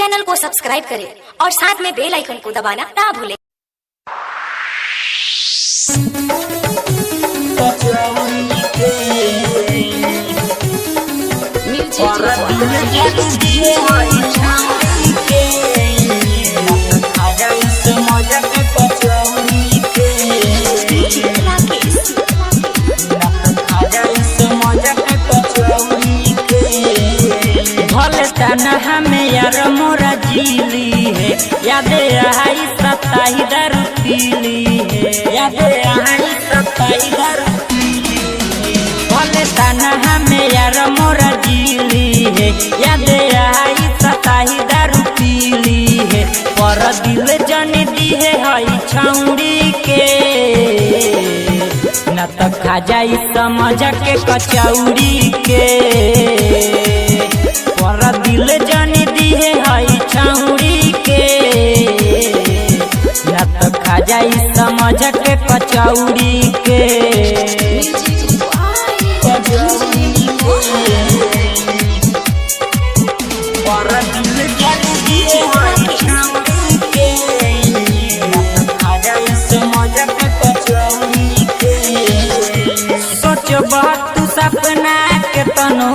Channel को subscribe करें और साथ में बेल आइकन को दबाना ना भूलें। हमें यार मोरा जीली है यादे आई सताई दारू पीली है यादे आई सताई दारू पीली भले ताना हमें यार मोरा जीली है यादे आई सताई दारू पीली है पर दिल जन दी है हई छौड़ी के न तो खा जाई समझ के कचौड़ी के पर दिल जन दी है हई छौड़ी के न तो खा जाई समझ के कचौड़ी के पर दिल जन दी है हई छौड़ी के न तो खा जाई समझ के कचौड़ी के सोच बात तू सपना के तनो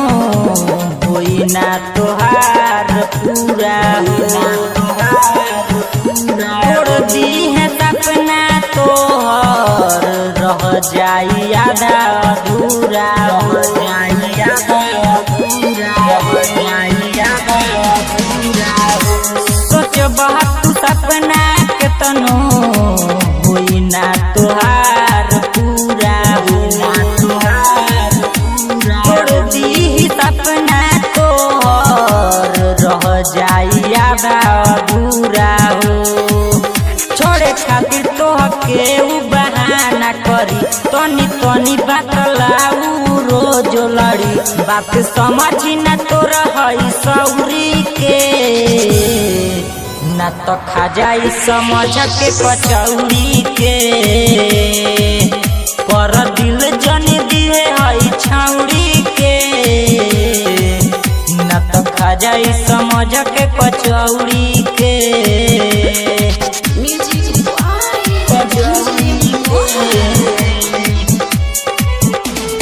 होई ना तोहार पूरा तोड़ दी है सपना तोहर रह जाई आधा अधूरा सोच बहुत तू सपना के तनो होई ना तोहार पूरा तोड़ दी सपना रह जाई आधा अधूरा हो छोड़े खातिर तोहके उ बहाना करी तनी तनी बात लाऊ रोज लड़ी बात समझी न तोरा हई सौरी के न तो खा जाई समझ के कचौड़ी के पर दिल जन दिए हई छौड़ी के न तो खा जाई समझ के कचौड़ी के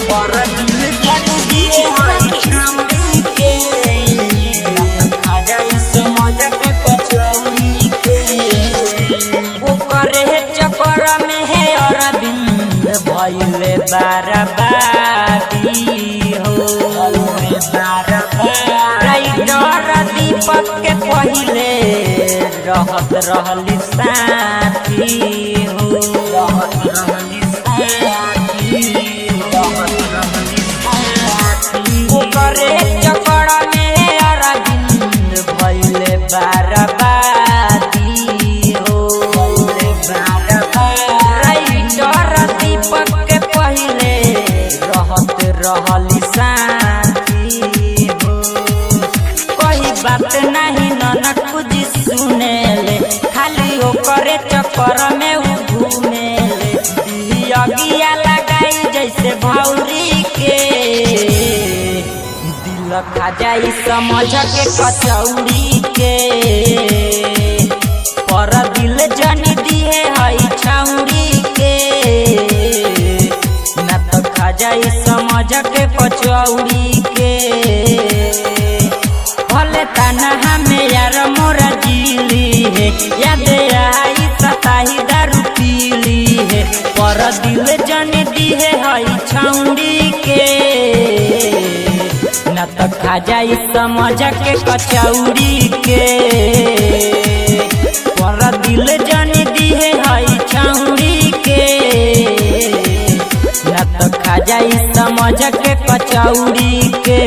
पर दिल जन दिए हई छौड़ी के न तो खा जाई समझ के कचौड़ी के ओकरे चक्कर में है अरविंद भइले बर्बादी हो दीपक के पहिले रहत रहली साथी हो ओकरे चक्कर में अरविंद भइले बर्बादी हो दीपक के पहिले रहत रहली साथी हो कोई बात नहीं ननक कुछ सुने ले खाली ओकरे चक्कर में घूमे ले अगिया लगाई जैसे भौरी के दिल खा जाई समझ के कचौड़ी के पर दिल जन दिए हई छौड़ी के न तो खा जाई समझ के कचौड़ी के भले ताना हमें यार मोरा जीली है यादे आई सताई दारू पीली है पर दिल जन दी है हई छौड़ी के न तो खा जाई समझ के कचौड़ी के पर दिल जन दी है हई छौड़ी के न तो खा जाई समझ के कचौड़ी के।